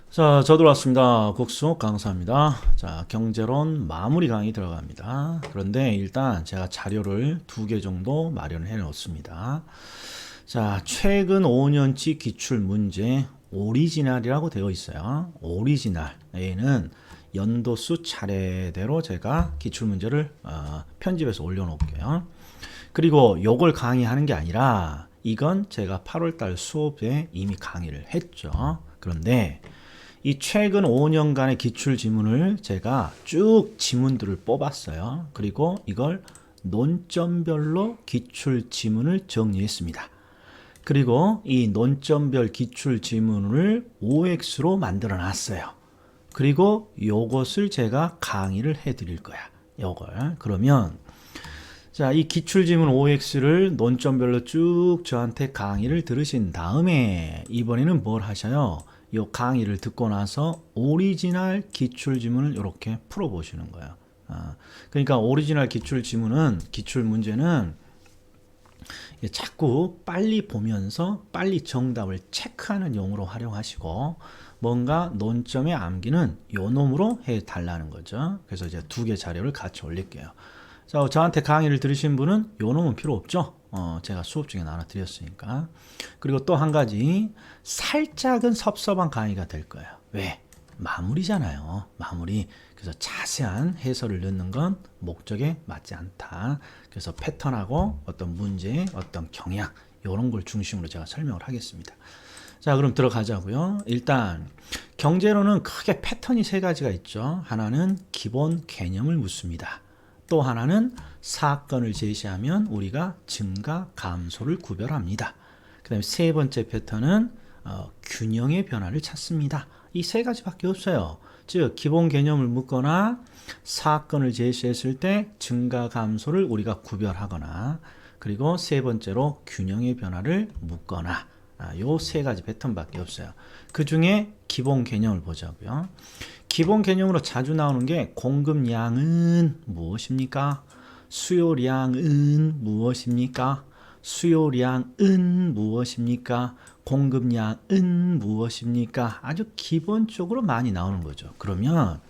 자, 저도 왔습니다. 국수 강사입니다. 자, 경제론 마무리 강의 들어갑니다. 그런데 일단 제가 자료를 2개 정도 마련해 놓습니다. 자, 최근 5년치 기출 문제 오리지널이라고 되어 있어요. 오리지널. A는 연도수 차례대로 제가 기출 문제를 편집해서 올려놓을게요. 그리고 요걸 강의하는 게 아니라 이건 제가 8월달 수업에 이미 강의를 했죠. 그런데 이 최근 5년간의 기출 지문을 제가 쭉 지문들을 뽑았어요. 그리고 이걸 논점별로 기출 지문을 정리했습니다. 그리고 이 논점별 기출 지문을 OX로 만들어 놨어요. 그리고 요것을 제가 강의를 해 드릴 거야. 요걸. 그러면 자, 이 기출지문 OX를 논점별로 쭉 저한테 강의를 들으신 다음에 이번에는 뭘 하셔요? 이 강의를 듣고 나서 오리지널 기출지문을 이렇게 풀어보시는 거예요. 그러니까 오리지널 기출지문은 기출 문제는 자꾸 빨리 보면서 빨리 정답을 체크하는 용으로 활용하시고 뭔가 논점에 암기는 요 놈으로 해달라는 거죠. 그래서 이제 2개 자료를 같이 올릴게요. 자, 저한테 강의를 들으신 분은 요 놈은 필요 없죠. 제가 수업 중에 나눠드렸으니까. 그리고 또 한 가지 살짝은 섭섭한 강의가 될 거예요. 왜? 마무리잖아요. 마무리. 그래서 자세한 해설을 넣는 건 목적에 맞지 않다. 그래서 패턴하고 어떤 문제, 어떤 경향 이런 걸 중심으로 제가 설명을 하겠습니다. 자, 그럼 들어가자고요. 일단 경제로는 크게 패턴이 3가지가 있죠. 하나는 기본 개념을 묻습니다. 또 하나는 사건을 제시하면 우리가 증가, 감소를 구별합니다. 그 다음에 3번째 패턴은 균형의 변화를 찾습니다. 이 3가지밖에 없어요. 즉 기본 개념을 묻거나 사건을 제시했을 때 증가, 감소를 우리가 구별하거나 그리고 3번째로 균형의 변화를 묻거나 요 3가지 패턴밖에 없어요. 그 중에 기본 개념을 보자고요. 기본 개념으로 자주 나오는 게 공급량은 무엇입니까? 수요량은 무엇입니까? 수요량은 무엇입니까? 공급량은 무엇입니까? 아주 기본적으로 많이 나오는 거죠. 그러면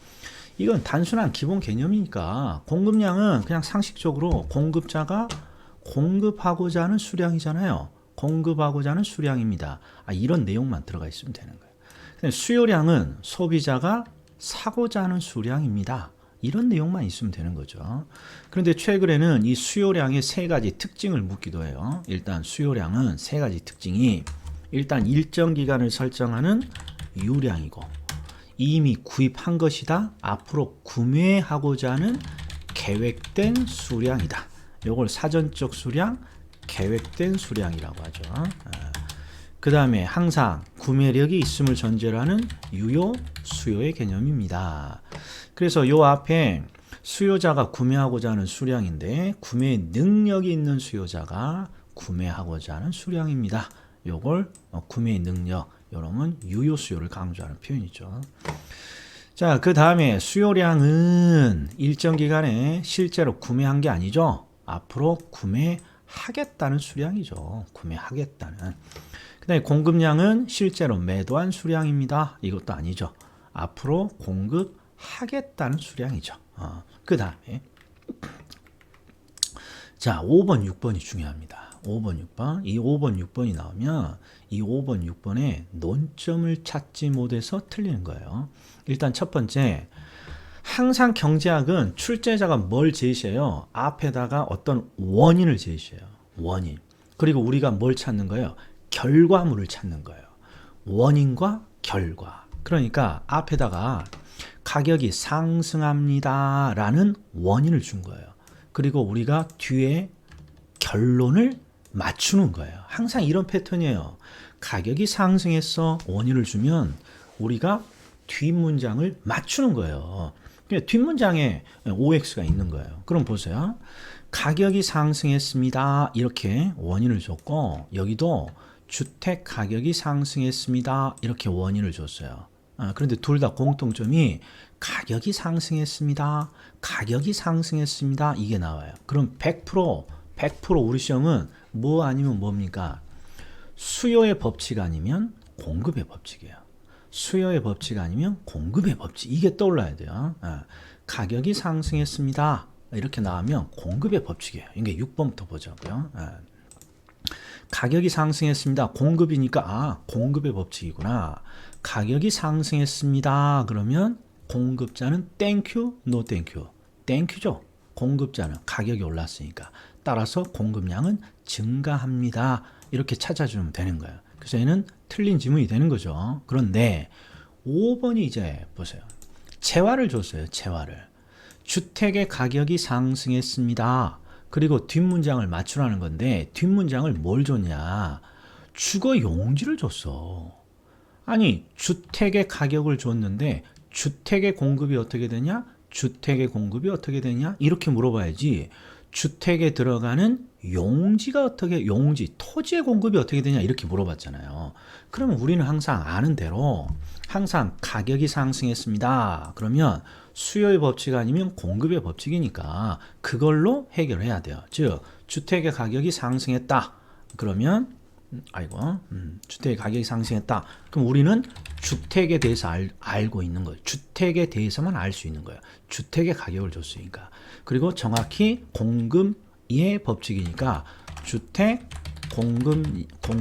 이건 단순한 기본 개념이니까 공급량은 그냥 상식적으로 공급자가 공급하고자 하는 수량이잖아요. 공급하고자 하는 수량입니다. 이런 내용만 들어가 있으면 되는 거예요. 수요량은 소비자가 사고자 하는 수량입니다. 이런 내용만 있으면 되는 거죠. 그런데 최근에는 이 수요량의 3가지 특징을 묻기도 해요. 일단 수요량은 3가지 특징이 일단 일정 기간을 설정하는 유량이고 이미 구입한 것이다. 앞으로 구매하고자 하는 계획된 수량이다. 이걸 사전적 수량, 계획된 수량이라고 하죠. 그 다음에 항상 구매력이 있음을 전제로 하는 유효 수요의 개념입니다. 그래서 요 앞에 수요자가 구매하고자 하는 수량인데 구매 능력이 있는 수요자가 구매하고자 하는 수량입니다. 요걸 구매 능력, 요놈은 유효 수요를 강조하는 표현이죠. 자, 그 다음에 수요량은 일정 기간에 실제로 구매한 게 아니죠. 앞으로 구매하겠다는 수량이죠. 구매하겠다는. 그 다음에 공급량은 실제로 매도한 수량입니다. 이것도 아니죠. 앞으로 공급하겠다는 수량이죠. 그 다음에 자, 5번, 6번이 중요합니다. 5번, 6번. 이 5번, 6번이 나오면 이 5번, 6번에 논점을 찾지 못해서 틀리는 거예요. 일단 첫 번째, 항상 경제학은 출제자가 뭘 제시해요? 앞에다가 어떤 원인을 제시해요. 원인. 그리고 우리가 뭘 찾는 거예요? 결과물을 찾는 거예요. 원인과 결과. 그러니까 앞에다가 가격이 상승합니다 라는 원인을 준 거예요. 그리고 우리가 뒤에 결론을 맞추는 거예요. 항상 이런 패턴이에요. 가격이 상승했어 원인을 주면 우리가 뒷문장을 맞추는 거예요. 뒷문장에 OX가 있는 거예요. 그럼 보세요. 가격이 상승했습니다. 이렇게 원인을 줬고 여기도 주택 가격이 상승했습니다. 이렇게 원인을 줬어요. 그런데 둘 다 공통점이 가격이 상승했습니다. 가격이 상승했습니다. 이게 나와요. 그럼 100% 우리 시험은 뭐 아니면 뭡니까? 수요의 법칙 아니면 공급의 법칙이에요. 수요의 법칙 아니면 공급의 법칙. 이게 떠올라야 돼요. 가격이 상승했습니다. 이렇게 나오면 공급의 법칙이에요. 이게 6번부터 보자고요. 가격이 상승했습니다. 공급이니까 공급의 법칙이구나. 가격이 상승했습니다. 그러면 공급자는 땡큐, 노 땡큐. 땡큐죠. 공급자는 가격이 올랐으니까. 따라서 공급량은 증가합니다. 이렇게 찾아주면 되는 거예요. 그래서 얘는 틀린 지문이 되는 거죠. 그런데 5번이 이제 보세요. 재화를 줬어요. 재화를. 주택의 가격이 상승했습니다. 그리고 뒷문장을 맞추라는 건데 뒷문장을 뭘 줬냐? 주거 용지를 줬어. 아니 주택의 가격을 줬는데 주택의 공급이 어떻게 되냐? 주택의 공급이 어떻게 되냐? 이렇게 물어봐야지. 주택에 들어가는 용지가 어떻게, 용지, 토지의 공급이 어떻게 되냐? 이렇게 물어봤잖아요. 그러면 우리는 항상 아는 대로 항상 가격이 상승했습니다. 그러면 수요의 법칙 아니면 공급의 법칙이니까 그걸로 해결해야 돼요. 즉, 주택의 가격이 상승했다. 그러면 주택의 가격이 상승했다. 그럼 우리는 주택에 대해서 알고 있는 거예요. 주택에 대해서만 알 수 있는 거예요. 주택의 가격을 줬으니까. 그리고 정확히 공급의 법칙이니까 주택 공급량은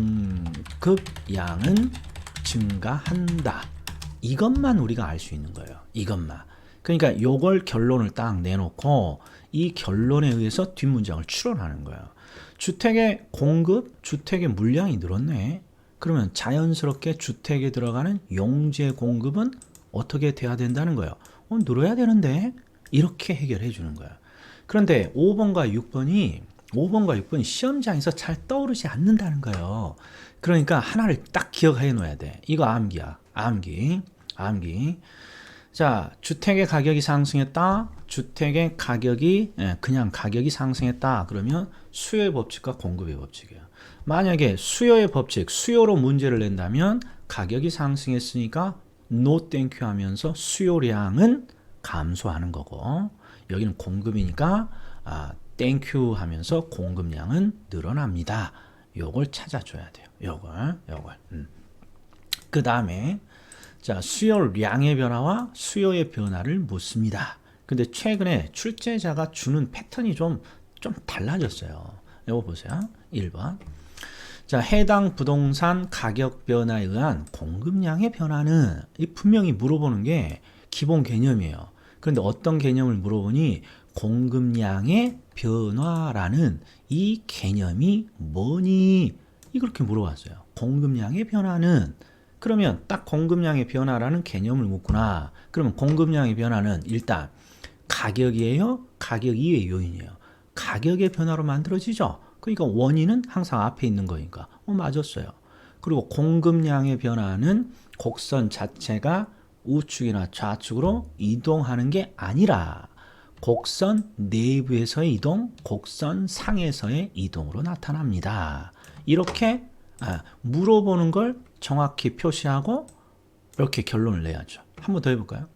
증가한다. 이것만 우리가 알 수 있는 거예요. 이것만. 그러니까 요걸 결론을 딱 내놓고 이 결론에 의해서 뒷문장을 추론하는 거예요. 주택의 공급, 주택의 물량이 늘었네. 그러면 자연스럽게 주택에 들어가는 용지의 공급은 어떻게 돼야 된다는 거예요. 늘어야 되는데 이렇게 해결해 주는 거예요. 그런데 5번과 6번이 시험장에서 잘 떠오르지 않는다는 거예요. 그러니까 하나를 딱 기억해 놓아야 돼. 이거 암기야. 암기. 자, 주택의 가격이 상승했다. 주택의 가격이 그냥 가격이 상승했다. 그러면 수요의 법칙과 공급의 법칙이에요. 만약에 수요의 법칙, 수요로 문제를 낸다면 가격이 상승했으니까 no thank you 하면서 수요량은 감소하는 거고, 여기는 공급이니까 thank you 하면서 공급량은 늘어납니다. 요걸 찾아줘야 돼요. 요걸. 그 다음에 자, 수요량의 변화와 수요의 변화를 묻습니다. 근데 최근에 출제자가 주는 패턴이 좀 달라졌어요. 이거 보세요. 1번. 자, 해당 부동산 가격 변화에 의한 공급량의 변화는 분명히 물어보는 게 기본 개념이에요. 그런데 어떤 개념을 물어보니 공급량의 변화라는 이 개념이 뭐니? 이렇게 물어봤어요. 공급량의 변화는, 그러면 딱 공급량의 변화라는 개념을 묻구나. 그러면 공급량의 변화는 일단 가격이에요? 가격 이외의 요인이에요. 가격의 변화로 만들어지죠. 그러니까 원인은 항상 앞에 있는 거니까 맞았어요. 그리고 공급량의 변화는 곡선 자체가 우측이나 좌측으로 이동하는 게 아니라 곡선 내부에서의 이동, 곡선 상에서의 이동으로 나타납니다. 이렇게 물어보는 걸 정확히 표시하고 이렇게 결론을 내야죠. 한 번 더 해볼까요?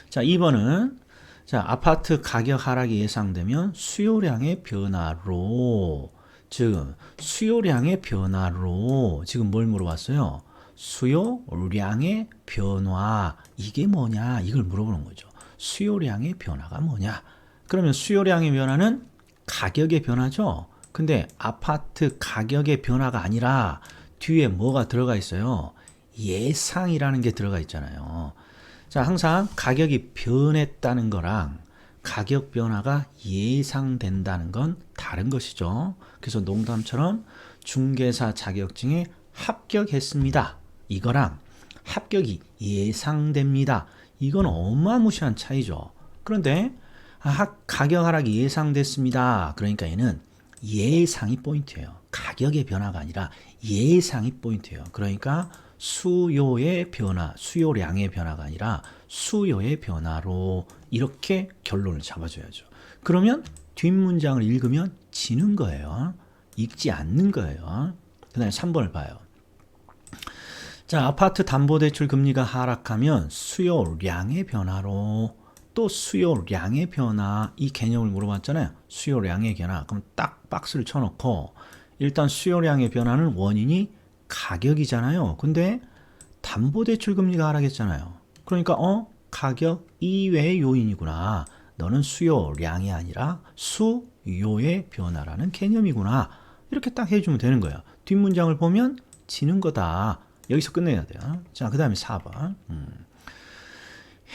자, 2번은 자, 아파트 가격 하락이 예상되면 수요량의 변화로, 지금 수요량의 변화로 지금 뭘 물어봤어요? 수요량의 변화, 이게 뭐냐? 이걸 물어보는 거죠. 수요량의 변화가 뭐냐? 그러면 수요량의 변화는 가격의 변화죠. 근데 아파트 가격의 변화가 아니라 뒤에 뭐가 들어가 있어요? 예상이라는 게 들어가 있잖아요. 자, 항상 가격이 변했다는 거랑 가격 변화가 예상된다는 건 다른 것이죠. 그래서 농담처럼 중개사 자격증에 합격했습니다. 이거랑 합격이 예상됩니다. 이건 어마무시한 차이죠. 그런데 가격 하락이 예상됐습니다. 그러니까 얘는 예상이 포인트예요. 가격의 변화가 아니라 예상이 포인트예요. 그러니까 수요의 변화, 수요량의 변화가 아니라 수요의 변화로 이렇게 결론을 잡아줘야죠. 그러면 뒷문장을 읽으면 지는 거예요. 읽지 않는 거예요. 그 다음에 3번을 봐요. 자, 아파트 담보대출 금리가 하락하면 수요량의 변화로, 또 수요량의 변화, 이 개념을 물어봤잖아요. 수요량의 변화. 그럼 딱 박스를 쳐놓고 일단 수요량의 변화는 원인이 가격이잖아요. 근데 담보대출 금리가 하락했잖아요. 그러니까 가격 이외의 요인이구나. 너는 수요량이 아니라 수요의 변화라는 개념이구나. 이렇게 딱 해주면 되는 거예요. 뒷문장을 보면 지는 거다. 여기서 끝내야 돼요. 자, 그 다음에 4번.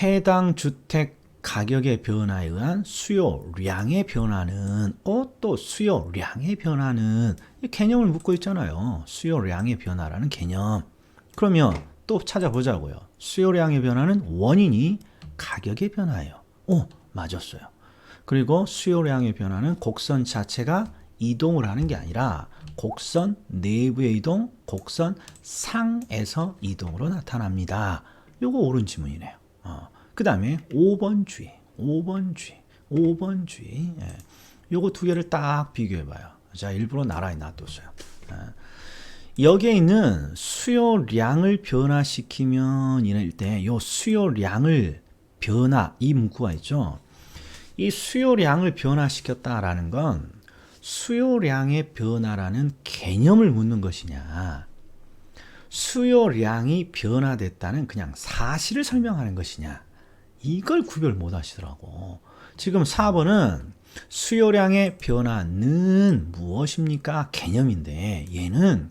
해당 주택 가격의 변화에 의한 수요량의 변화는 또 수요량의 변화는 이 개념을 묻고 있잖아요. 수요량의 변화라는 개념. 그러면 또 찾아보자고요. 수요량의 변화는 원인이 가격의 변화예요. 맞았어요. 그리고 수요량의 변화는 곡선 자체가 이동을 하는 게 아니라 곡선 내부의 이동, 곡선 상에서 이동으로 나타납니다. 요거 옳은 지문이네요. 그 다음에 5번 주의. 예. 요거 두 개를 딱 비교해봐요. 자, 일부러 나란히 놔뒀어요. 여기에 있는 수요량을 변화시키면 이럴 때 요 수요량을 이 문구가 있죠. 이 수요량을 변화시켰다라는 건 수요량의 변화라는 개념을 묻는 것이냐, 수요량이 변화됐다는 그냥 사실을 설명하는 것이냐, 이걸 구별 못 하시더라고. 지금 4번은 수요량의 변화는 무엇입니까? 개념인데 얘는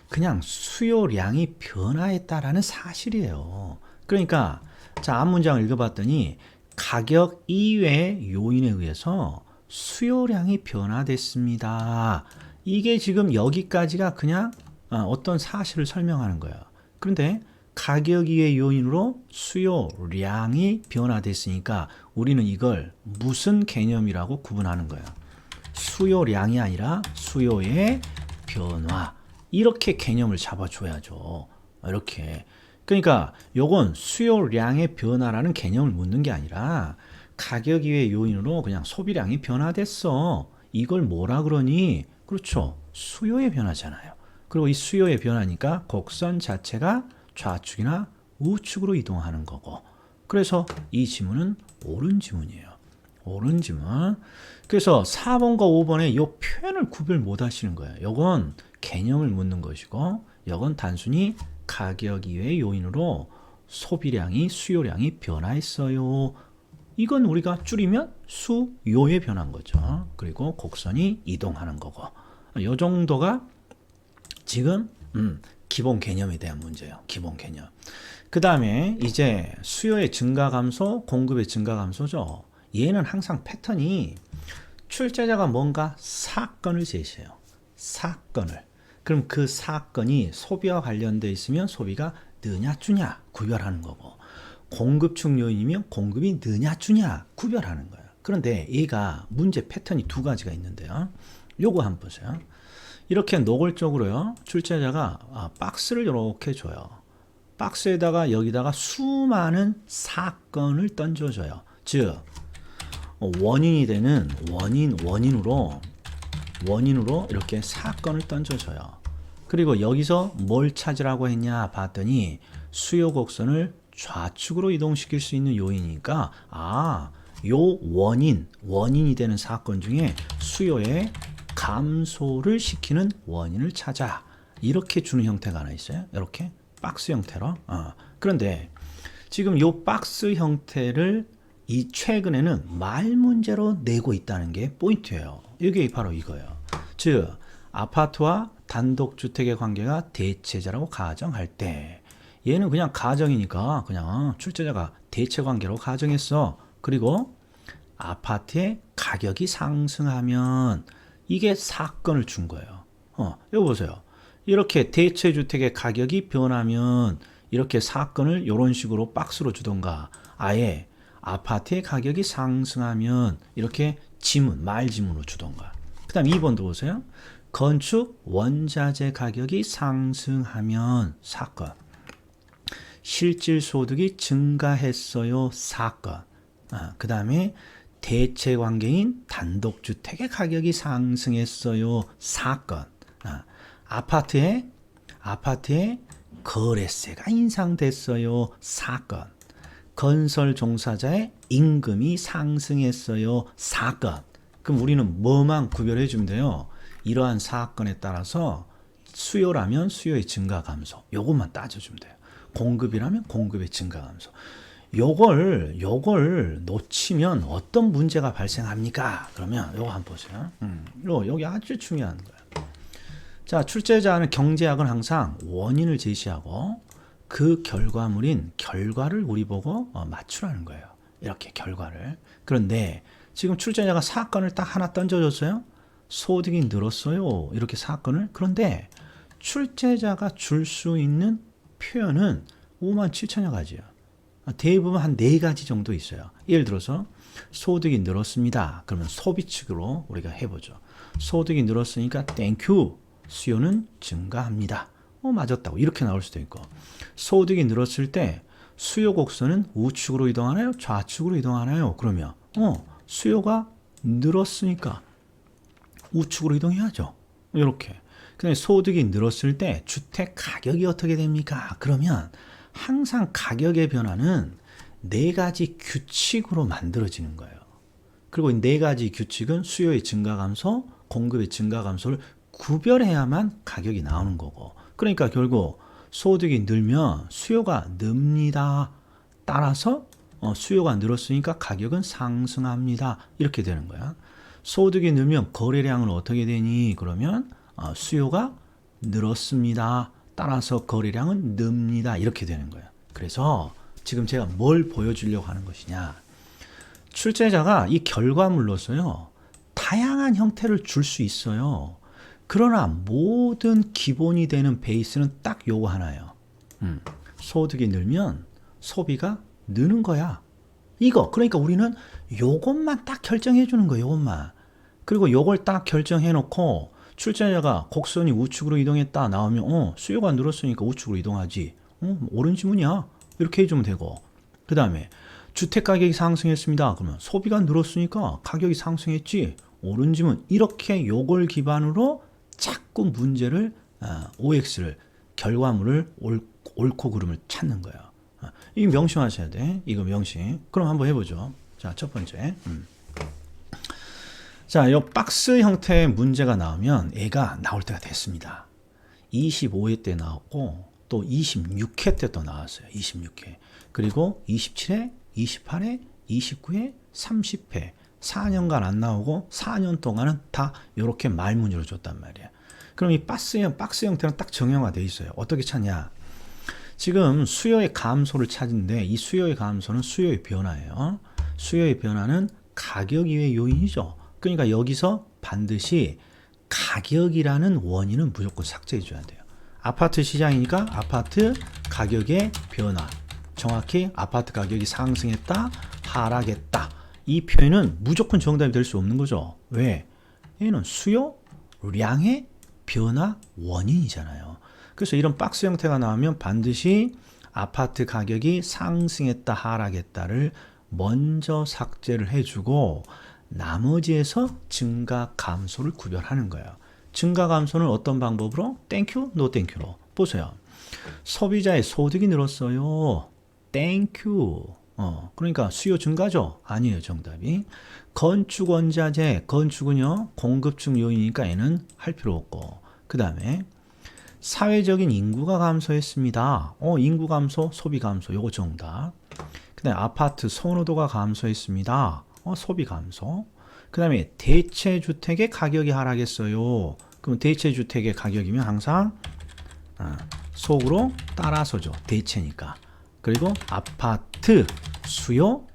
그냥 수요량이 변화했다라는 사실이에요. 그러니까 자, 앞 문장을 읽어봤더니 가격 이외의 요인에 의해서 수요량이 변화됐습니다. 이게 지금 여기까지가 그냥 어떤 사실을 설명하는 거예요. 그런데 가격 이외의 요인으로 수요량이 변화됐으니까 우리는 이걸 무슨 개념이라고 구분하는 거예요. 수요량이 아니라 수요의 변화. 이렇게 개념을 잡아줘야죠. 이렇게. 그러니까 요건 수요량의 변화라는 개념을 묻는 게 아니라 가격 이외의 요인으로 그냥 소비량이 변화됐어. 이걸 뭐라 그러니? 그렇죠. 수요의 변화잖아요. 그리고 이 수요의 변화니까 곡선 자체가 좌측이나 우측으로 이동하는 거고. 그래서 이 지문은 옳은 지문이에요. 옳은 지문. 그래서 4번과 5번에 이 표현을 구별 못 하시는 거예요. 요건 개념을 묻는 것이고, 요건 단순히 가격 이외의 요인으로 소비량이, 수요량이 변화했어요. 이건 우리가 줄이면 수요의 변화인 거죠. 그리고 곡선이 이동하는 거고. 이 정도가 지금 기본 개념에 대한 문제예요. 기본 개념. 그 다음에 이제 수요의 증가 감소, 공급의 증가 감소죠. 얘는 항상 패턴이 출제자가 뭔가 사건을 제시해요. 사건을. 그럼 그 사건이 소비와 관련돼 있으면 소비가 느냐 주냐 구별하는 거고, 공급축 요인이면 공급이 느냐 주냐 구별하는 거예요. 그런데 얘가 문제 패턴이 두 가지가 있는데요. 요거 한번 보세요. 이렇게 노골적으로요, 출제자가 박스를 이렇게 줘요. 박스에다가 여기다가 수많은 사건을 던져줘요. 즉 원인이 되는 원인으로 이렇게 사건을 던져줘요. 그리고 여기서 뭘 찾으라고 했냐 봤더니 수요 곡선을 좌측으로 이동시킬 수 있는 요인이니까 요 원인이 되는 사건 중에 수요의 감소를 시키는 원인을 찾아. 이렇게 주는 형태가 하나 있어요. 이렇게 박스 형태로. 그런데 지금 요 박스 형태를 이 최근에는 말 문제로 내고 있다는 게 포인트예요. 이게 바로 이거예요. 즉 아파트와 단독주택의 관계가 대체자라고 가정할 때, 얘는 그냥 가정이니까 그냥 출제자가 대체 관계로 가정했어. 그리고 아파트의 가격이 상승하면 이게 사건을 준 거예요. 여기 보세요. 이렇게 대체 주택의 가격이 변하면 이렇게 사건을 이런 식으로 박스로 주던가, 아예 아파트의 가격이 상승하면 이렇게 말 지문으로 주던가. 그 다음 2번도 보세요. 건축 원자재 가격이 상승하면 사건. 실질 소득이 증가했어요. 사건. 그 다음에 대체 관계인 단독주택의 가격이 상승했어요. 사건. 아파트의 거래세가 인상됐어요. 사건. 건설 종사자의 임금이 상승했어요. 사건. 그럼 우리는 뭐만 구별해 주면 돼요? 이러한 사건에 따라서 수요라면 수요의 증가 감소. 요것만 따져주면 돼요. 공급이라면 공급의 증가 감소. 요걸 놓치면 어떤 문제가 발생합니까? 그러면 요거 한번 보세요. 여기 아주 중요한 거예요. 자, 출제자는 경제학은 항상 원인을 제시하고 그 결과물인 결과를 우리 보고 맞추라는 거예요. 이렇게 결과를. 그런데 지금 출제자가 사건을 딱 하나 던져줬어요. 소득이 늘었어요. 이렇게 사건을. 그런데 출제자가 줄 수 있는 표현은 5만 7천여 가지예요. 대부분 한 4가지 정도 있어요. 예를 들어서 소득이 늘었습니다. 그러면 소비 측으로 우리가 해보죠. 소득이 늘었으니까 땡큐. 수요는 증가합니다. 맞았다고. 이렇게 나올 수도 있고. 소득이 늘었을 때 수요 곡선은 우측으로 이동하나요? 좌측으로 이동하나요? 그러면 수요가 늘었으니까 우측으로 이동해야죠. 이렇게. 근데 소득이 늘었을 때 주택 가격이 어떻게 됩니까? 그러면 항상 가격의 변화는 4가지 규칙으로 만들어지는 거예요. 그리고 이 4가지 규칙은 수요의 증가 감소, 공급의 증가 감소를 구별해야만 가격이 나오는 거고. 그러니까 결국 소득이 늘면 수요가 늡니다. 따라서 수요가 늘었으니까 가격은 상승합니다. 이렇게 되는 거야. 소득이 늘면 거래량은 어떻게 되니? 그러면 수요가 늘었습니다. 따라서 거래량은 늡니다. 이렇게 되는 거야. 그래서 지금 제가 뭘 보여주려고 하는 것이냐. 출제자가 이 결과물로서요. 다양한 형태를 줄 수 있어요. 그러나 모든 기본이 되는 베이스는 딱 요거 하나예요. 소득이 늘면 소비가 느는 거야. 이거. 그러니까 우리는 요것만 딱 결정해 주는 거예요. 요것만. 그리고 요걸 딱 결정해 놓고 출제자가 곡선이 우측으로 이동했다 나오면 수요가 늘었으니까 우측으로 이동하지. 옳은 지문이야. 이렇게 해주면 되고. 그 다음에 주택가격이 상승했습니다. 그러면 소비가 늘었으니까 가격이 상승했지. 옳은 지문. 이렇게 요걸 기반으로 자꾸 문제를 OX를 결과물을 옳고 그름을 찾는 거예요. 이거 명심하셔야 돼. 이거 명심. 그럼 한번 해보죠. 자, 첫 번째. 자, 이 박스 형태의 문제가 나오면 애가 나올 때가 됐습니다. 25회 때 나왔고 또 26회 때 또 나왔어요. 26회. 그리고 27회, 28회, 29회, 30회. 4년간 안 나오고 4년 동안은 다 이렇게 말문으로 줬단 말이야. 그럼 이 박스 형태는 딱 정형화되어 있어요. 어떻게 찾냐? 지금 수요의 감소를 찾는데 이 수요의 감소는 수요의 변화예요. 수요의 변화는 가격 이외의 요인이죠. 그러니까 여기서 반드시 가격이라는 원인은 무조건 삭제해 줘야 돼요. 아파트 시장이니까 아파트 가격의 변화. 정확히 아파트 가격이 상승했다, 하락했다. 이 표현은 무조건 정답이 될 수 없는 거죠. 왜? 얘는 수요량의 변화 원인이잖아요. 그래서 이런 박스 형태가 나오면 반드시 아파트 가격이 상승했다, 하락했다를 먼저 삭제를 해주고 나머지에서 증가 감소를 구별하는 거예요. 증가 감소는 어떤 방법으로? 땡큐, 노 땡큐로. 보세요. 소비자의 소득이 늘었어요. 땡큐. 그러니까 수요 증가죠? 아니에요, 정답이. 건축 원자재, 건축은요, 공급층 요인이니까 얘는 할 필요 없고. 그 다음에 사회적인 인구가 감소했습니다. 인구 감소, 소비 감소, 요거 정답. 그 다음에 아파트 선호도가 감소했습니다. 소비 감소. 그 다음에 대체주택의 가격이 하락했어요. 그럼 대체주택의 가격이면 항상 속으로 따라서죠. 대체니까. 그리고 아파트 수요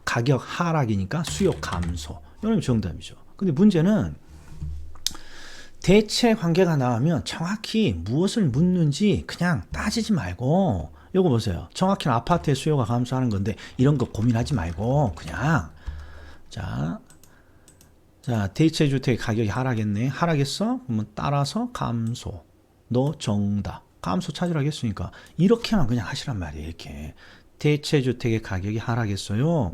가격 하락이니까 수요 감소. 이런 정답이죠. 근데 문제는 대체 관계가 나오면 정확히 무엇을 묻는지 그냥 따지지 말고 요거 보세요. 정확히 아파트의 수요가 감소하는 건데 이런 거 고민하지 말고 그냥 자 대체 주택 가격이 하락했네. 하락했어? 그러면 따라서 감소. 너 정답. 감소 찾으라고 했으니까 이렇게만 그냥 하시란 말이에요. 이렇게 대체 주택의 가격이 하락했어요.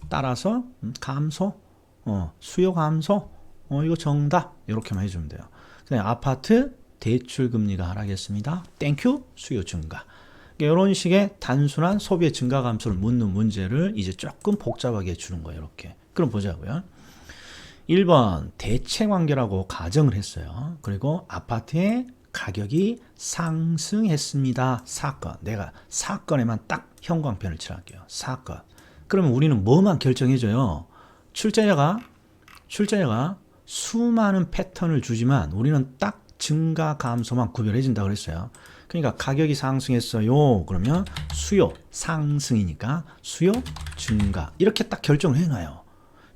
따라서 감소. 수요 감소. 이거 정답. 이렇게만 해주면 돼요. 그다음에 아파트 대출 금리가 하락했습니다. 땡큐. 수요 증가. 이런 식의 단순한 소비의 증가 감소를 묻는 문제를 이제 조금 복잡하게 해주는 거예요. 이렇게. 그럼 보자고요. 1번 대체 관계라고 가정을 했어요. 그리고 아파트의 가격이 상승했습니다. 사건. 내가 사건에만 딱 형광펜을 칠할게요. 사건. 그러면 우리는 뭐만 결정해줘요? 출제자가 수많은 패턴을 주지만 우리는 딱 증가 감소만 구별해준다고 그랬어요. 그러니까 가격이 상승했어요. 그러면 수요 상승이니까 수요 증가 이렇게 딱 결정을 해놔요.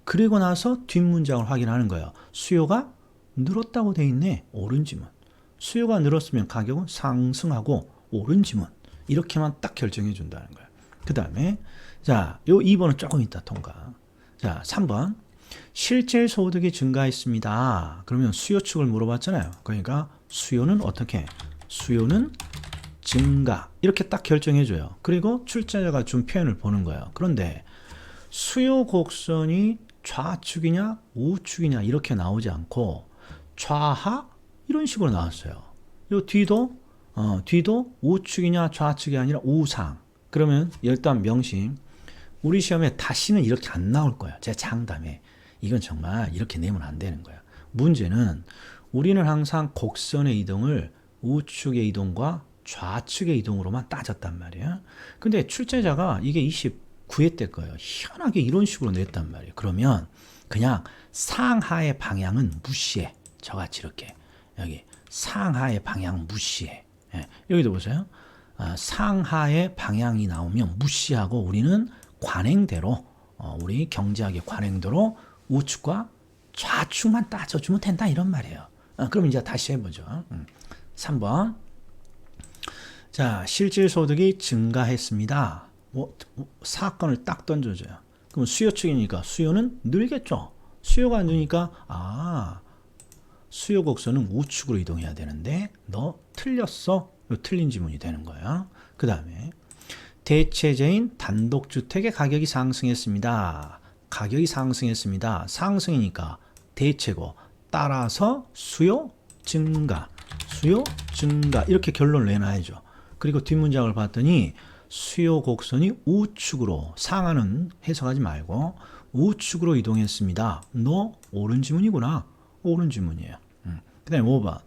그리고 나서 뒷문장을 확인하는 거예요. 수요가 늘었다고 돼 있네. 옳은 지문. 수요가 늘었으면 가격은 상승하고 옳은 지문. 이렇게만 딱 결정해 준다는 거예요. 그 다음에 자, 요 2번은 조금 이따 통과. 자, 3번. 실제 소득이 증가했습니다. 그러면 수요 측을 물어봤잖아요. 그러니까 수요는 어떻게? 수요는 증가. 이렇게 딱 결정해 줘요. 그리고 출제자가 준 표현을 보는 거예요. 그런데 수요 곡선이 좌측이냐 우측이냐 이렇게 나오지 않고 좌하 이런 식으로 나왔어요. 요 뒤도 우측이냐 좌측이 아니라 우상. 그러면 일단 명심. 우리 시험에 다시는 이렇게 안 나올 거예요. 제 장담에. 이건 정말 이렇게 내면 안 되는 거예요. 문제는 우리는 항상 곡선의 이동을 우측의 이동과 좌측의 이동으로만 따졌단 말이에요. 근데 출제자가 이게 29회 때 거예요. 희한하게 이런 식으로 냈단 말이에요. 그러면 그냥 상하의 방향은 무시해. 저같이 이렇게. 여기 상하의 방향 무시해. 예, 여기도 보세요. 상하의 방향이 나오면 무시하고 우리는 관행대로 우리 경제학의 관행대로 우측과 좌측만 따져주면 된다 이런 말이에요. 그럼 이제 다시 해보죠. 3번. 자, 실질 소득이 증가했습니다. 사건을 딱 던져줘요. 그럼 수요 측이니까 수요는 늘겠죠. 수요가 느니까 수요 곡선은 우측으로 이동해야 되는데 너 틀렸어. 틀린 지문이 되는 거야. 그 다음에 대체제인 단독주택의 가격이 상승했습니다. 가격이 상승했습니다. 상승이니까 대체고 따라서 수요 증가 이렇게 결론을 내놔야죠. 그리고 뒷문장을 봤더니 수요 곡선이 우측으로 상하는 해석하지 말고 우측으로 이동했습니다. 너 옳은 지문이구나. 옳은 지문이에요. 그 다음에 5번.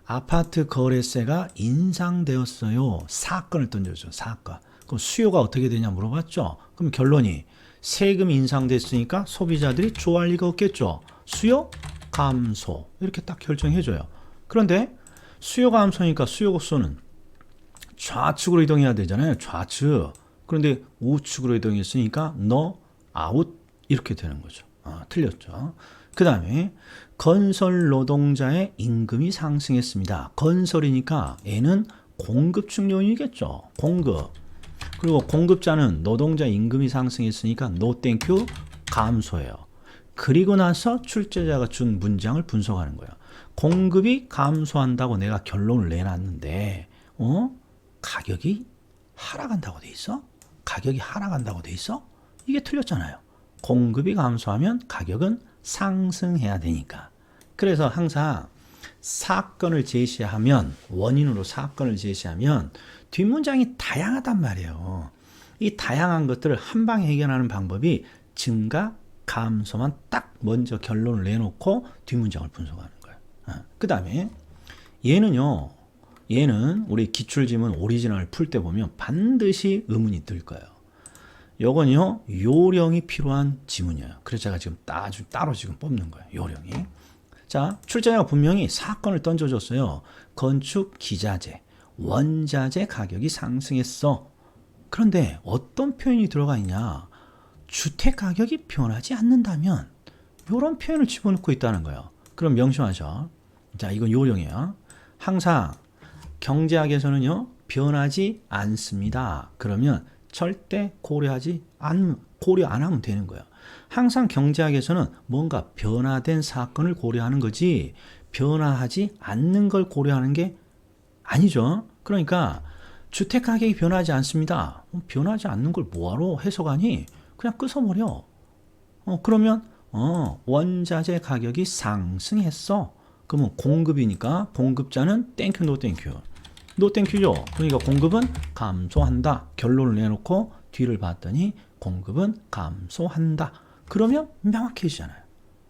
아파트 거래세가 인상되었어요. 사건을 던져줘. 사건. 그럼 수요가 어떻게 되냐 물어봤죠. 그럼 결론이 세금이 인상됐으니까 소비자들이 좋아할 리가 없겠죠. 수요 감소. 이렇게 딱 결정해줘요. 그런데 수요 감소니까 수요 곡선은 좌측으로 이동해야 되잖아요. 좌측. 그런데 우측으로 이동했으니까 너 아웃 이렇게 되는 거죠. 틀렸죠. 그 다음에 건설 노동자의 임금이 상승했습니다. 건설이니까 얘는 공급층 요인이겠죠. 공급. 그리고 공급자는 노동자 임금이 상승했으니까 노 땡큐 감소해요. 그리고 나서 출제자가 준 문장을 분석하는 거예요. 공급이 감소한다고 내가 결론을 내놨는데 가격이 하락한다고 돼 있어? 가격이 하락한다고 돼 있어? 이게 틀렸잖아요. 공급이 감소하면 가격은 상승해야 되니까. 그래서 항상 사건을 제시하면 원인으로 사건을 제시하면 뒷문장이 다양하단 말이에요. 이 다양한 것들을 한 방에 해결하는 방법이 증가, 감소만 딱 먼저 결론을 내놓고 뒷문장을 분석하는 거예요. 그 다음에 얘는 우리 기출지문 오리지널 풀 때 보면 반드시 의문이 들 거예요. 요건요 요령이 필요한 지문이에요. 그래서 제가 지금 따로 지금 뽑는 거예요. 요령이. 자, 출제자가 분명히 사건을 던져줬어요. 건축 기자재, 원자재 가격이 상승했어. 그런데 어떤 표현이 들어가 있냐? 주택 가격이 변하지 않는다면 이런 표현을 집어넣고 있다는 거예요. 그럼 명심하셔. 자, 이건 요령이에요. 항상 경제학에서는요 변하지 않습니다. 그러면 절대 고려 안 하면 되는 거예요. 항상 경제학에서는 뭔가 변화된 사건을 고려하는 거지 변화하지 않는 걸 고려하는 게 아니죠. 그러니까 주택 가격이 변하지 않습니다. 변하지 않는 걸 뭐하러 해석하니? 그냥 끄서버려. 그러면 원자재 가격이 상승했어. 그러면 공급이니까 공급자는 땡큐 노 땡큐. 노 땡큐죠. 그러니까 공급은 감소한다. 결론을 내놓고 뒤를 봤더니 공급은 감소한다. 그러면 명확해지잖아요.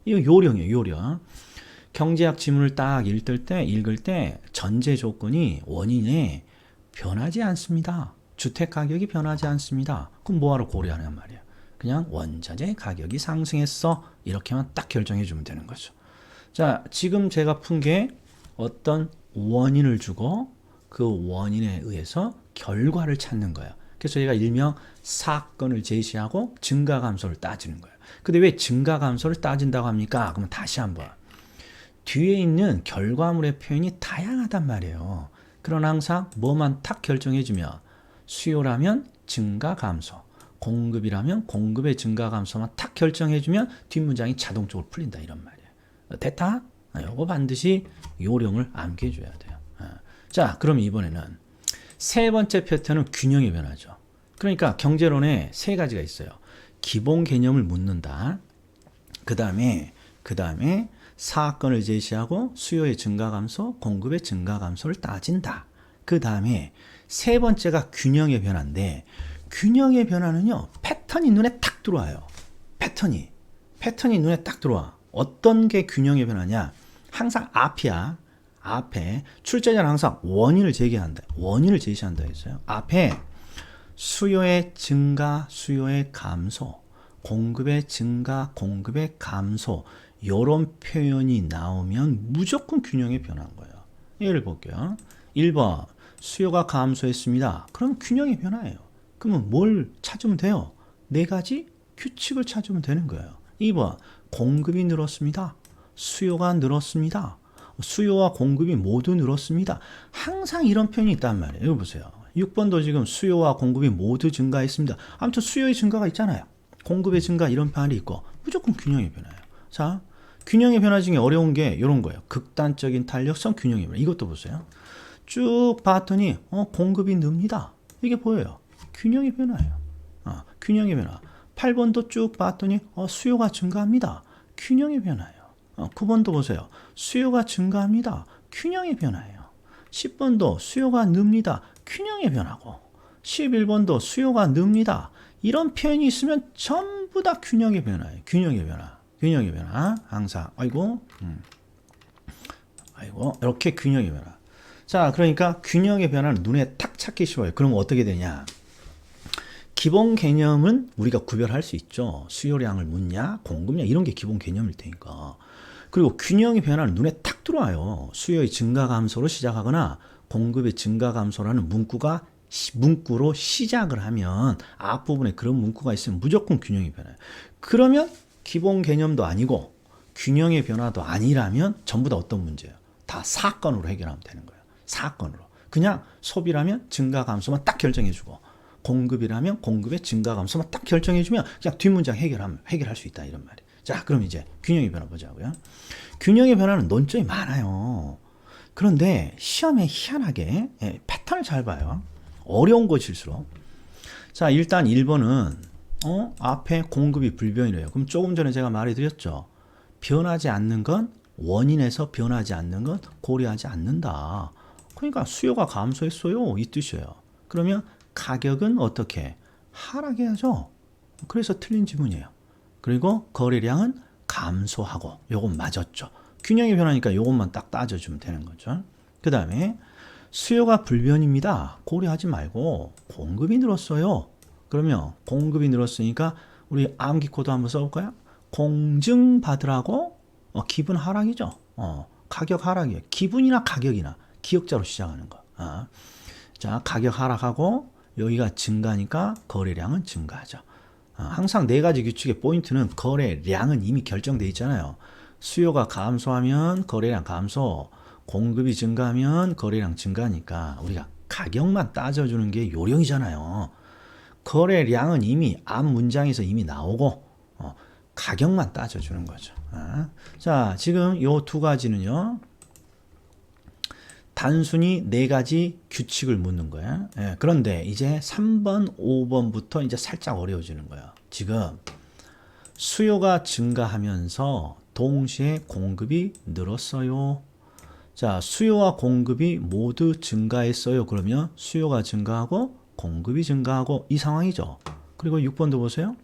이거 요령이에요. 요령. 경제학 지문을 딱 읽을 때 전제 조건이 원인에 변하지 않습니다. 주택 가격이 변하지 않습니다. 그럼 뭐하러 고려하냔 말이야. 그냥 원자재 가격이 상승했어. 이렇게만 딱 결정해 주면 되는 거죠. 자, 지금 제가 푼 게 어떤 원인을 주고 그 원인에 의해서 결과를 찾는 거예요. 그래서 얘가 일명 사건을 제시하고 증가 감소를 따지는 거예요. 근데 왜 증가 감소를 따진다고 합니까? 그러면 다시 한번 뒤에 있는 결과물의 표현이 다양하단 말이에요. 그러나 항상 뭐만 탁 결정해주면 수요라면 증가 감소, 공급이라면 공급의 증가 감소만 탁 결정해주면 뒷문장이 자동적으로 풀린다 이런 말이에요. 됐다? 이거 반드시 요령을 암기해줘야 돼요. 자, 그럼 이번에는 세 번째 패턴은 균형의 변화죠. 그러니까 경제론에 세 가지가 있어요. 기본 개념을 묻는다. 그 다음에 사건을 제시하고 수요의 증가 감소, 공급의 증가 감소를 따진다. 그 다음에 세 번째가 균형의 변화인데 균형의 변화는요. 패턴이 눈에 탁 들어와요. 패턴이 눈에 딱 들어와. 어떤 게 균형의 변화냐? 항상 앞이야. 앞에 출제자는 항상 원인을 제시한다 했어요. 앞에 수요의 증가, 수요의 감소, 공급의 증가, 공급의 감소 이런 표현이 나오면 무조건 균형의 변화인 거예요. 예를 볼게요. 1번 수요가 감소했습니다. 그럼 균형의 변화예요. 그러면 뭘 찾으면 돼요? 네 가지 규칙을 찾으면 되는 거예요. 2번 공급이 늘었습니다. 수요가 늘었습니다. 수요와 공급이 모두 늘었습니다. 항상 이런 표현이 있단 말이에요. 여기 보세요. 6번도 지금 수요와 공급이 모두 증가했습니다. 아무튼 수요의 증가가 있잖아요. 공급의 증가 이런 표현이 있고 무조건 균형의 변화예요. 자, 균형의 변화 중에 어려운 게 이런 거예요. 극단적인 탄력성 균형의 변화. 이것도 보세요. 쭉 봤더니 공급이 늡니다. 이게 보여요. 균형의 변화예요. 균형의 변화. 8번도 쭉 봤더니 수요가 증가합니다. 균형의 변화예요. 9번도 보세요. 수요가 증가합니다. 균형의 변화예요. 10번도 수요가 늡니다. 균형의 변화고 11번도 수요가 늡니다. 이런 표현이 있으면 전부 다 균형의 변화예요. 균형의 변화. 항상 이렇게 균형의 변화. 자, 그러니까 균형의 변화는 눈에 탁 찾기 쉬워요. 그럼 어떻게 되냐? 기본 개념은 우리가 구별할 수 있죠. 수요량을 묻냐, 공급량 이런 게 기본 개념일 테니까. 그리고 균형의 변화는 눈에 탁 들어와요. 수요의 증가 감소로 시작하거나 공급의 증가 감소라는 문구로 시작을 하면 앞부분에 그런 문구가 있으면 무조건 균형의 변화예요. 그러면 기본 개념도 아니고 균형의 변화도 아니라면 전부 다 어떤 문제예요? 다 사건으로 해결하면 되는 거예요. 사건으로. 그냥 소비라면 증가 감소만 딱 결정해주고 공급이라면 공급의 증가 감소만 딱 결정해주면 그냥 뒷문장 해결할 수 있다 이런 말이에요. 자, 그럼 이제 균형의 변화 보자고요. 균형의 변화는 논점이 많아요. 그런데 시험에 희한하게 패턴을 잘 봐요. 어려운 것일수록. 자, 일단 1번은 앞에 공급이 불변이래요. 그럼 조금 전에 제가 말해드렸죠. 변하지 않는 건 원인에서 변하지 않는 건 고려하지 않는다. 그러니까 수요가 감소했어요. 이 뜻이에요. 그러면 가격은 어떻게? 하락해야죠. 그래서 틀린 지문이에요. 그리고 거래량은 감소하고 요건 맞았죠. 균형이 변하니까 요것만 딱 따져주면 되는 거죠. 그 다음에 수요가 불변입니다. 고려하지 말고 공급이 늘었어요. 그러면 공급이 늘었으니까 우리 암기 코드 한번 써볼까요? 공증받으라고 기분 하락이죠. 가격 하락이에요. 기분이나 가격이나 기역자로 시작하는 거. 자, 가격 하락하고 여기가 증가니까 거래량은 증가하죠. 항상 네 가지 규칙의 포인트는 거래량은 이미 결정되어 있잖아요. 수요가 감소하면 거래량 감소, 공급이 증가하면 거래량 증가니까 우리가 가격만 따져주는 게 요령이잖아요. 거래량은 이미 앞 문장에서 이미 나오고 가격만 따져주는 거죠. 자, 지금 요 두 가지는요. 단순히 네 가지 규칙을 묻는 거야. 그런데 이제 3번, 5번부터 이제 살짝 어려워지는 거야. 지금 수요가 증가하면서 동시에 공급이 늘었어요. 자, 수요와 공급이 모두 증가했어요. 그러면 수요가 증가하고 공급이 증가하고 이 상황이죠. 그리고 6번도 보세요.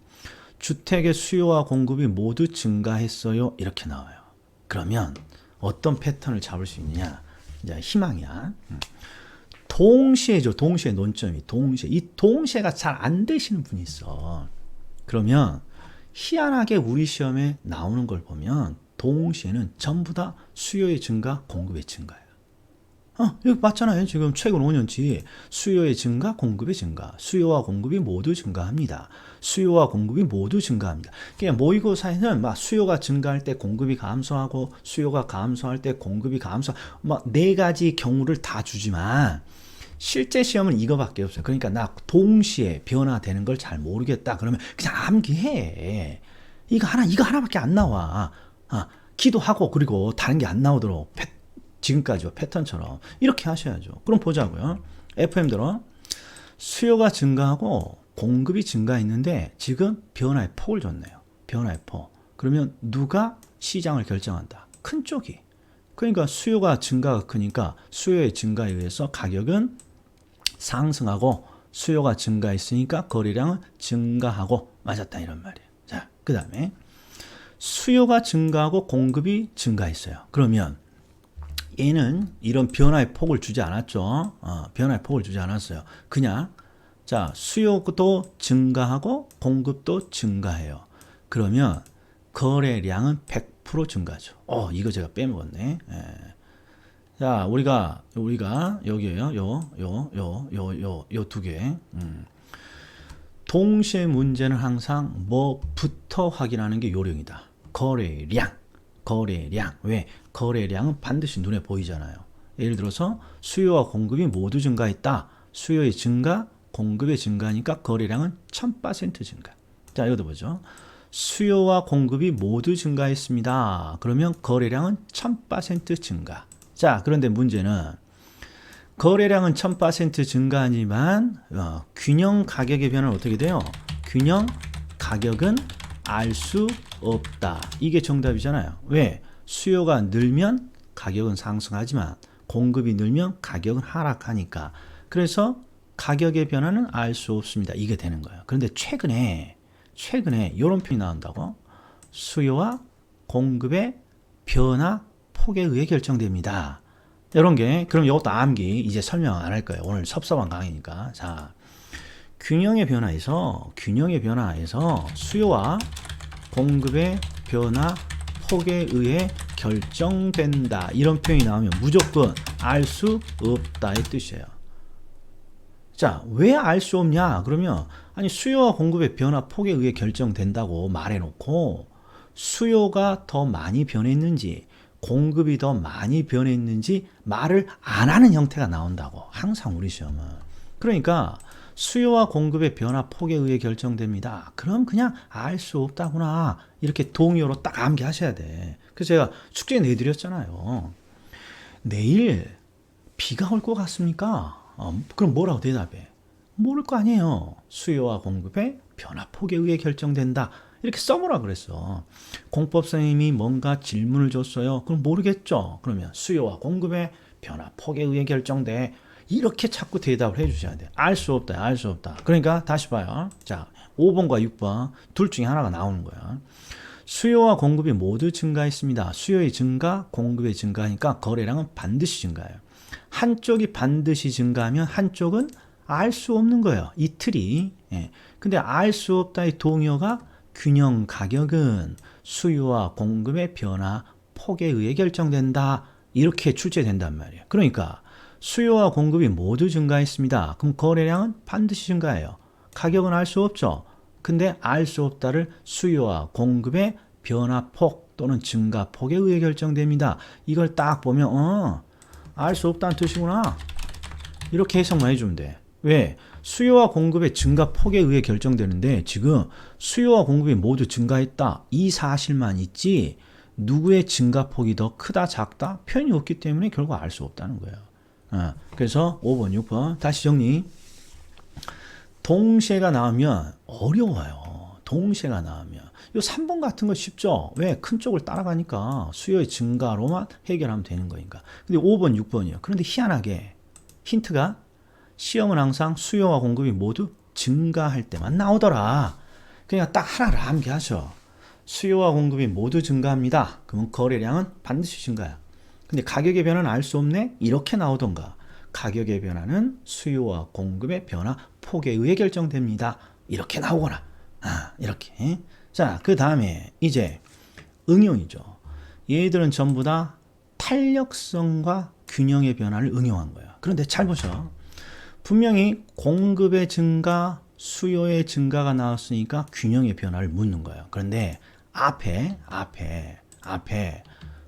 주택의 수요와 공급이 모두 증가했어요. 이렇게 나와요. 그러면 어떤 패턴을 잡을 수 있느냐. 이제 희망이야. 동시에죠. 동시에 논점이 동시에. 이 동시에가 잘 안 되시는 분이 있어. 그러면 희한하게 우리 시험에 나오는 걸 보면 동시에는 전부 다 수요의 증가, 공급의 증가예요. 여기 맞잖아요. 지금 최근 5년치 수요의 증가, 공급의 증가. 수요와 공급이 모두 증가합니다. 수요와 공급이 모두 증가합니다. 그냥 모의고사에는 막 수요가 증가할 때 공급이 감소하고 수요가 감소할 때 공급이 막 네 가지 경우를 다 주지만 실제 시험은 이거밖에 없어요. 그러니까 나 동시에 변화되는 걸 잘 모르겠다. 그러면 그냥 암기해. 이거 하나밖에 안 나와. 기도하고 그리고 다른 게 안 나오도록 지금까지와 패턴처럼 이렇게 하셔야죠. 그럼 보자고요. FM대로 수요가 증가하고 공급이 증가했는데 지금 변화의 폭을 줬네요. 변화의 폭. 그러면 누가 시장을 결정한다? 큰 쪽이. 그러니까 수요가 증가가 크니까 수요의 증가에 의해서 가격은 상승하고 수요가 증가했으니까 거래량은 증가하고 맞았다 이런 말이에요. 자, 그 다음에 수요가 증가하고 공급이 증가했어요. 그러면 얘는 이런 변화의 폭을 주지 않았죠. 변화의 폭을 주지 않았어요. 그냥 자 수요도 증가하고 공급도 증가해요. 그러면 거래량은 100% 증가죠. 이거 제가 빼먹었네. 예. 자 우리가 여기에요. 요 두 개. 동시에 문제는 항상 뭐부터 확인하는 게 요령이다. 거래량. 왜? 거래량은 반드시 눈에 보이잖아요. 예를 들어서 수요와 공급이 모두 증가했다. 수요의 증가, 공급의 증가니까 거래량은 1000% 증가. 자, 이것도 보죠. 수요와 공급이 모두 증가했습니다. 그러면 거래량은 1000% 증가. 자, 그런데 문제는 거래량은 1000% 증가하지만 균형 가격의 변화는 어떻게 돼요? 균형 가격은 알 수 없다. 이게 정답이잖아요. 왜? 수요가 늘면 가격은 상승하지만 공급이 늘면 가격은 하락하니까. 그래서 가격의 변화는 알 수 없습니다. 이게 되는 거예요. 그런데 최근에 이런 표현이 나온다고. 수요와 공급의 변화 폭에 의해 결정됩니다. 이런 게 그럼 이것도 암기 이제 설명 안 할 거예요. 오늘 섭섭한 강의니까. 자, 균형의 변화에서 수요와 공급의 변화 폭에 의해 결정된다. 이런 표현이 나오면 무조건 알 수 없다의 뜻이에요. 자, 왜 알 수 없냐? 그러면 아니 수요와 공급의 변화 폭에 의해 결정된다고 말해놓고 수요가 더 많이 변했는지 공급이 더 많이 변했는지 말을 안 하는 형태가 나온다고. 항상 우리 시험은. 그러니까 수요와 공급의 변화 폭에 의해 결정됩니다. 그럼 그냥 알 수 없다구나. 이렇게 동의어로 딱 암기하셔야 돼. 그래서 제가 숙제 내드렸잖아요. 내일 비가 올 것 같습니까? 그럼 뭐라고 대답해? 모를 거 아니에요. 수요와 공급의 변화 폭에 의해 결정된다. 이렇게 써보라 그랬어. 공법 선생님이 뭔가 질문을 줬어요. 그럼 모르겠죠. 그러면 수요와 공급의 변화 폭에 의해 결정돼. 이렇게 자꾸 대답을 해주셔야 돼. 알 수 없다. 알 수 없다. 그러니까 다시 봐요. 자, 5번과 6번 둘 중에 하나가 나오는 거야. 수요와 공급이 모두 증가했습니다. 수요의 증가, 공급의 증가니까 거래량은 반드시 증가해요. 한쪽이 반드시 증가하면 한쪽은 알 수 없는 거예요. 이 틀이. 예. 근데 알 수 없다의 동의어가 균형 가격은 수요와 공급의 변화 폭에 의해 결정된다. 이렇게 출제된단 말이에요. 그러니까 수요와 공급이 모두 증가했습니다. 그럼 거래량은 반드시 증가해요. 가격은 알 수 없죠. 근데 알 수 없다를 수요와 공급의 변화폭 또는 증가폭에 의해 결정됩니다. 이걸 딱 보면 알 수 없다는 뜻이구나. 이렇게 해석만 해주면 돼. 왜? 수요와 공급의 증가폭에 의해 결정되는데 지금 수요와 공급이 모두 증가했다. 이 사실만 있지 누구의 증가폭이 더 크다 작다 표현이 없기 때문에 결국 알 수 없다는 거예요. 그래서 5번 6번 다시 정리. 동시에가 나오면 어려워요. 동시에가 나오면. 이 3번 같은 거 쉽죠? 왜? 큰 쪽을 따라가니까 수요의 증가로만 해결하면 되는 거니까. 근데 5번, 6번이요. 그런데 희한하게 힌트가 시험은 항상 수요와 공급이 모두 증가할 때만 나오더라. 그냥 딱 하나를 암기하셔. 수요와 공급이 모두 증가합니다. 그러면 거래량은 반드시 증가야. 근데 가격의 변화는 알 수 없네? 이렇게 나오던가. 가격의 변화는 수요와 공급의 변화 폭에 의해 결정됩니다. 이렇게 나오거나. 이렇게. 자, 그 다음에 이제 응용이죠. 얘들은 전부 다 탄력성과 균형의 변화를 응용한 거예요. 그런데 잘 보셔. 분명히 공급의 증가, 수요의 증가가 나왔으니까 균형의 변화를 묻는 거예요. 그런데 앞에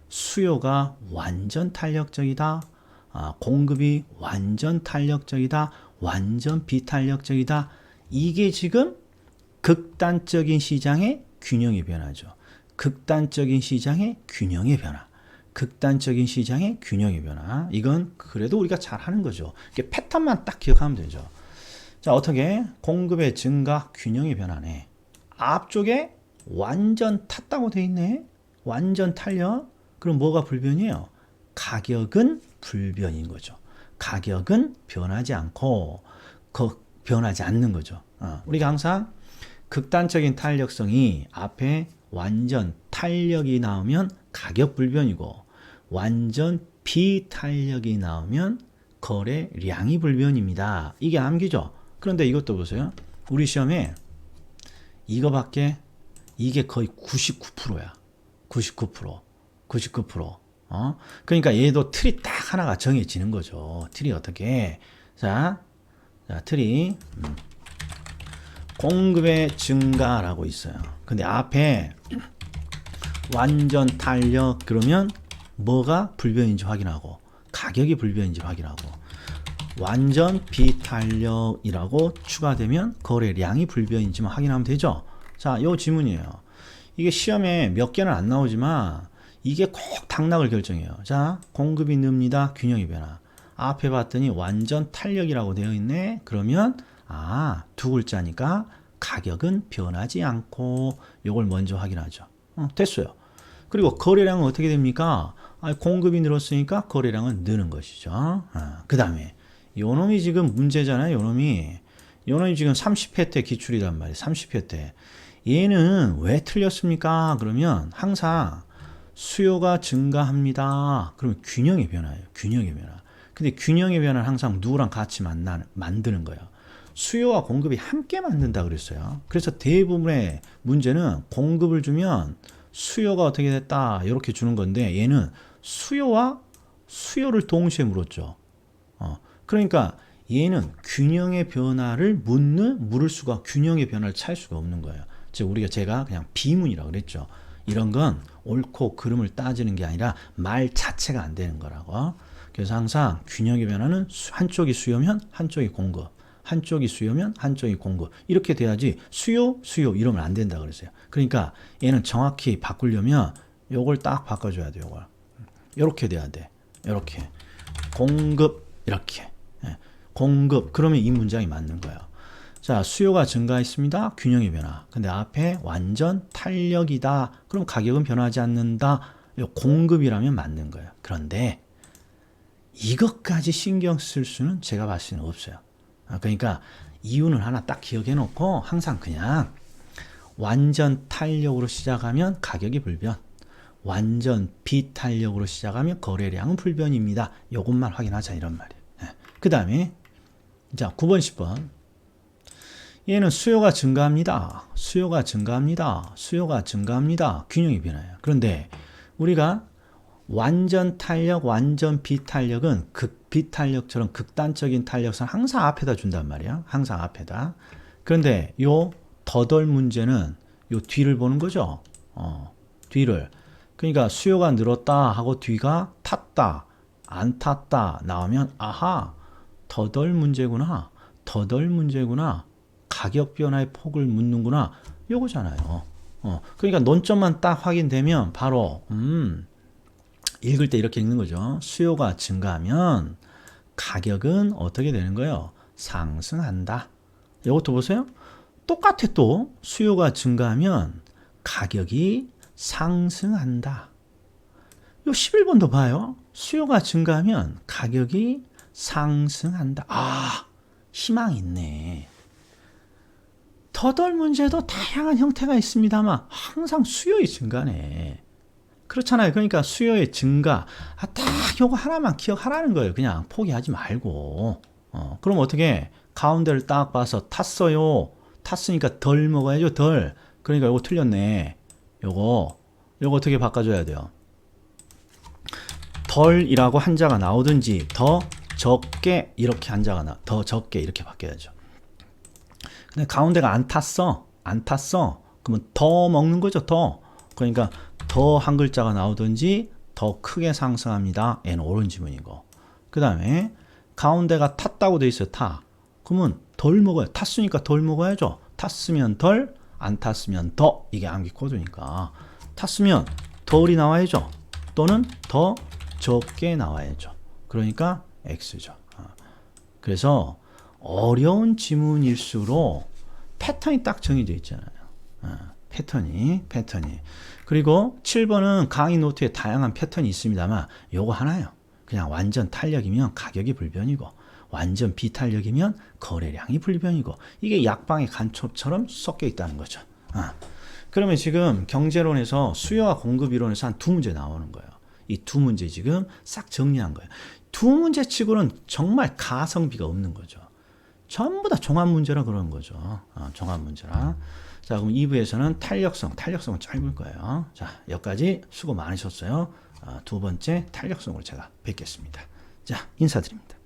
수요가 완전 탄력적이다. 공급이 완전 탄력적이다. 완전 비탄력적이다. 이게 지금 극단적인 시장의 균형의 변화죠. 극단적인 시장의 균형의 변화. 극단적인 시장의 균형의 변화. 이건 그래도 우리가 잘 하는 거죠. 이게 패턴만 딱 기억하면 되죠. 자, 어떻게? 공급의 증가, 균형의 변화네. 앞쪽에 완전 탔다고 돼 있네. 완전 탄력. 그럼 뭐가 불변이에요? 가격은 불변인 거죠. 가격은 변하지 않고 변하지 않는 거죠. 우리가 항상 극단적인 탄력성이 앞에 완전 탄력이 나오면 가격 불변이고 완전 비탄력이 나오면 거래량이 불변입니다. 이게 암기죠. 그런데 이것도 보세요. 우리 시험에 이거밖에 이게 거의 99%야. 99%. 그러니까 얘도 틀이 딱 하나가 정해지는 거죠. 틀이 어떻게? 자, 틀이 공급의 증가라고 있어요. 근데 앞에 완전 탄력 그러면 뭐가 불변인지 확인하고 가격이 불변인지 확인하고 완전 비탄력이라고 추가되면 거래량이 불변인지만 확인하면 되죠. 자, 요 지문이에요. 이게 시험에 몇 개는 안 나오지만 이게 꼭 당락을 결정해요. 자, 공급이 늡니다. 균형의 변화. 앞에 봤더니 완전 탄력이라고 되어 있네. 그러면 두 글자니까 가격은 변하지 않고 요걸 먼저 확인하죠. 됐어요. 그리고 거래량은 어떻게 됩니까? 공급이 늘었으니까 거래량은 느는 것이죠. 그 다음에 요놈이 지금 문제잖아요. 요놈이 지금 30회 때 기출이란 말이에요. 30회 때. 얘는 왜 틀렸습니까? 그러면 항상 수요가 증가합니다. 그러면 균형의 변화예요. 균형의 변화. 근데 균형의 변화는 항상 누구랑 같이 만드는 거예요. 수요와 공급이 함께 만든다 그랬어요. 그래서 대부분의 문제는 공급을 주면 수요가 어떻게 됐다 이렇게 주는 건데 얘는 수요와 수요를 동시에 물었죠. 그러니까 얘는 균형의 변화를 물을 수가 균형의 변화를 찾을 수가 없는 거예요. 즉 제가 그냥 비문이라고 그랬죠. 이런 건 옳고 그름을 따지는 게 아니라 말 자체가 안 되는 거라고. 그래서 항상 균형의 변화는 한쪽이 수요면 한쪽이 공급, 한쪽이 수요면 한쪽이 공급 이렇게 돼야지 수요 이러면 안 된다 그랬어요. 그러니까 얘는 정확히 바꾸려면 요걸 딱 바꿔줘야 돼요. 요걸 이렇게 돼야 돼. 이렇게 공급 이렇게 공급 그러면 이 문장이 맞는 거예요. 자, 수요가 증가했습니다. 균형의 변화. 근데 앞에 완전 탄력이다. 그럼 가격은 변하지 않는다. 공급이라면 맞는 거예요. 그런데 이것까지 신경 쓸 수는 제가 봤을 때는 없어요. 그러니까 이유는 하나 딱 기억해 놓고 항상 그냥 완전 탄력으로 시작하면 가격이 불변, 완전 비탄력으로 시작하면 거래량은 불변입니다. 이것만 확인하자 이런 말이에요. 그 다음에 자 9번 10번 얘는 수요가 증가합니다. 수요가 증가합니다. 균형이 변해요. 그런데 우리가 완전 탄력, 완전 비탄력은 비탄력처럼 극단적인 탄력성 항상 앞에다 준단 말이야. 항상 앞에다. 그런데 요 더덜 문제는 요 뒤를 보는 거죠. 뒤를. 그러니까 수요가 늘었다 하고 뒤가 탔다, 안 탔다 나오면 더덜 문제구나. 가격 변화의 폭을 묻는구나. 요거잖아요. 그러니까 논점만 딱 확인되면 바로 읽을 때 이렇게 읽는 거죠. 수요가 증가하면 가격은 어떻게 되는 거예요? 상승한다. 이것도 보세요. 똑같아 또. 수요가 증가하면 가격이 상승한다. 요 11번도 봐요. 수요가 증가하면 가격이 상승한다. 희망이 있네. 더덜 문제도 다양한 형태가 있습니다만 항상 수요의 증가네. 그렇잖아요. 그러니까 수요의 증가 딱 요거 하나만 기억하라는 거예요. 그냥 포기하지 말고. 그럼 어떻게 가운데를 딱 봐서 탔어요. 탔으니까 덜 먹어야죠. 덜. 그러니까 요거 틀렸네. 요거 어떻게 바꿔줘야 돼요? 덜이라고 한자가 나오든지 더 적게 이렇게 한자가 더 적게 이렇게 바뀌어야죠. 근데 가운데가 안 탔어. 그러면 더 먹는 거죠. 더. 그러니까 더 한 글자가 나오든지 더 크게 상승합니다. 얘는 옳은 지문이고. 그 다음에 가운데가 탔다고 돼 있어요. 타. 그러면 덜 먹어요. 탔으니까 덜 먹어야죠. 탔으면 덜, 안 탔으면 더. 이게 암기 코드니까. 탔으면 덜이 나와야죠. 또는 더 적게 나와야죠. 그러니까 X죠. 그래서 어려운 지문일수록 패턴이 딱 정해져 있잖아요. 패턴이. 그리고 7번은 강의 노트에 다양한 패턴이 있습니다만 요거 하나요. 그냥 완전 탄력이면 가격이 불변이고 완전 비탄력이면 거래량이 불변이고 이게 약방의 간첩처럼 섞여 있다는 거죠. 그러면 지금 경제론에서 수요와 공급 이론에서 한 두 문제 나오는 거예요. 이 두 문제 지금 싹 정리한 거예요. 두 문제 치고는 정말 가성비가 없는 거죠. 전부 다 종합 문제라 그러는 거죠. 종합 문제라. 자, 그럼 2부에서는 탄력성은 짧을 거예요. 자, 여기까지 수고 많으셨어요. 두 번째 탄력성으로 제가 뵙겠습니다. 자, 인사드립니다.